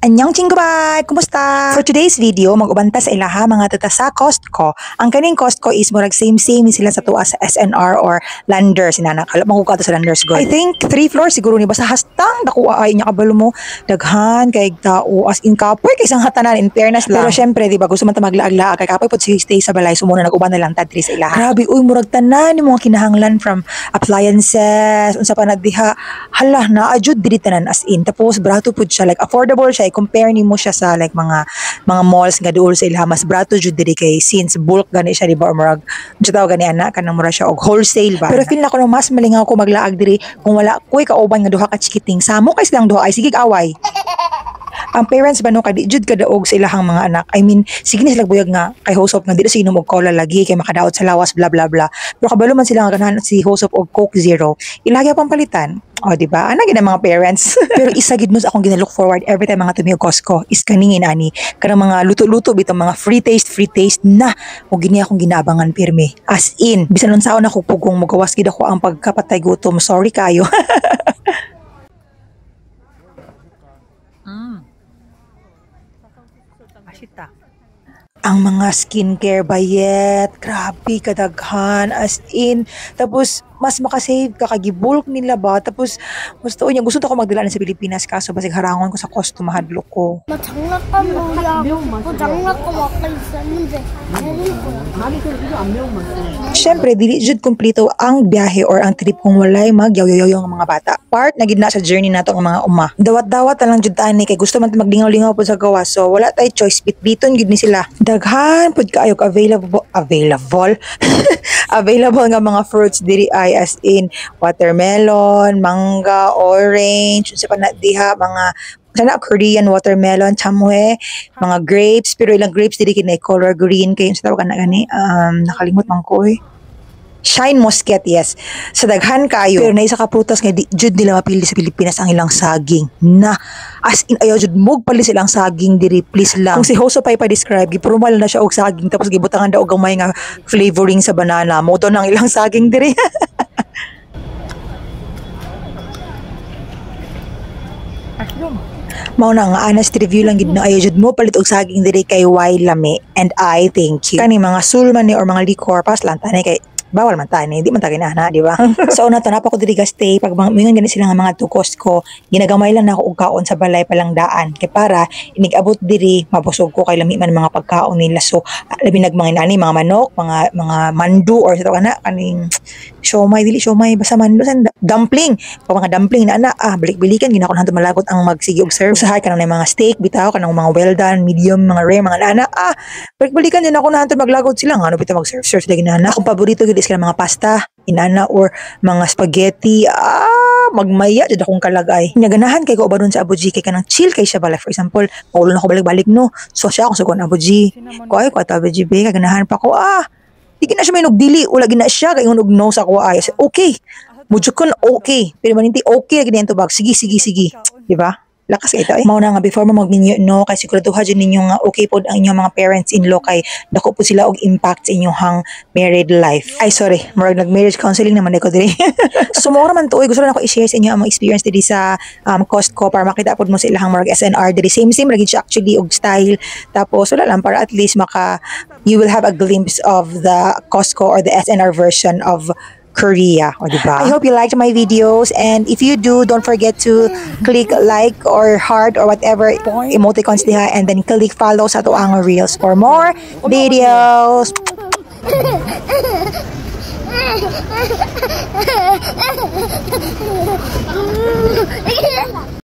Anyong chinggabay! Kumusta? For today's video, mag-ubanta sa ilaha mga tata sa Costco. Ang kaning Costco is murag same sila sa tuwa sa SNR or Landers. Sinana, kalap makuka to sa Landers go. I think 3 floors siguro ni basta hastang nakuha ay niya kabalo mo daghan kay tao as in kapoy kay isang hatanan in fairness lang. Pero syempre, di ba gusto man ta maglaag-laag kay kapoy pud si stay sa balay so muna nag-uban na lang tadri sa ilaha. Grabe uy murag tanan ni mga kinahanglan from appliances unsa pa na diha. Hala na ajud diri tanan as in. Tapos brato pud siya like affordable siya compare nimo siya sa like mga malls nga duol sa ilaha mas brato jud diri kay since bulk gani siya di ba or murag unsa taw gani ana kanang mura siya og wholesale ba. Pero feel na ko no mas malingaw ko maglaag diri kung wala koy kauban nga duha ka chikiting samo kay silang duha ay sige away. Ang parents ba no kadi jud kadaog sa ilahang mga anak. I mean sige ni sila buyag nga kay Hosop nga dili sa inom og cola lagi kay makadaot sa lawas bla bla bla. Pero kabalo man sila nga ganahan si Hosop og Coke Zero. Ilagya pang palitan. O, diba? Ano gina mga parents? Pero isa gid mo sa akong gina-look forward every time mga tumiyo Costco is kaningin ani. Kanang mga luto-luto bitong mga free taste na. O gini akong ginabangan pirmi. As in, bisan nun saon ako pugong magawas gid ako ang pagkapatay gutom. Sorry kayo. Asita. Ang mga skincare bayet, grabe kadaghan as in. Tapos mas makasave ka kagibulk nila ba tapos gusto niya gusto ko magdala sa Pilipinas kaso basig harangon ko sa cost mahadlok ko. 장난감 뭐야? 장난감 아까 있었는데. Syempre dili jud kompleto ang biyahe or ang trip kung walay magyaw-yaw mga bata. Part na gid na sa journey nato ang mga uma. Dawat-dawat lang jud tani kay gusto man maglingaw-lingaw pud sa gawas. So wala tay choice bitbiton gid ni sila. Daghan pud kaayo available available nga mga fruits diri ay as in watermelon, mangga, orange, unsa pa na diha mga sana Korean watermelon, chamwe, mga grapes, pero ilang grapes dili kinay color green kay unsa tawag kana gani nakalimot man ko eh. Shine Muscat, yes. Sa daghan kayo. Pero na isa ka prutas nga di jud nila mapili sa Pilipinas ang ilang saging. Na as in ayaw jud mug pali silang saging diri please lang. Kung si Hoso pa describe gipromal na siya og saging tapos gibutangan daw og gamay nga flavoring sa banana. Mo to nang ilang saging diri. Mao na nga honest review lang gid na ayo jud mo palit og saging diri kay Why Lami and I thank you. Kani mga sulman ni or mga liquor pas lang tani kay bawal man tani, di man ta kinahana, di ba? So una to napa ko diri stay pag mingan gani sila nga mga tukos ko, ginagamay lang nako og kaon sa balay palang daan kay para inig-abot diri mabusog ko kay lami man mga pagkaon nila. So labi nagmangin ani mga manok, mga mandu or sa kana kaning siomay dili siomay basta mandu san dumpling. Pag mga dumpling na ana balik-bilikan gina ko nanto malagot ang magsige og serve sa kanang mga steak bitaw kanang mga well done, medium, mga rare, mga lana balik-balikan din ako nanto maglagot sila nga ano bitaw mag serve sila ginana. Akong paborito gid is kanang mga pasta inana or mga spaghetti magmaya jud akong kalagay. Ganahan kay ko ubaron sa Abuji kay kanang chill kay siya bala. For example, paulo na ko balik-balik no. So siya ako sa kuan Abuji. Ko ay ko ta Abuji be ganahan pa ko di gina siya may nugdili ula gina siya kay unog no sa ko ay okay. Mujukon okay. Pero maninti okay gid ento bag. Sige. Di ba? Lakas ito eh. Mao na nga before mo mag-ninyo no kay siguraduha jud ninyo nga okay pod ang inyong mga parents-in-law kay dako po sila og impact sa inyong married life. Ay sorry, murag nag-marriage counseling naman ko diri. So mo man to gusto na ako i-share sa inyo ang mga experience diri sa Costco para makita pod mo sa ilahang murag SNR diri same lagi siya actually og style. Tapos wala lang para at least you will have a glimpse of the Costco or the SNR version of Korea, o diba? I hope you liked my videos and if you do, don't forget to click like or heart or whatever emoticons diha and then click follow sa tuang reels for more videos.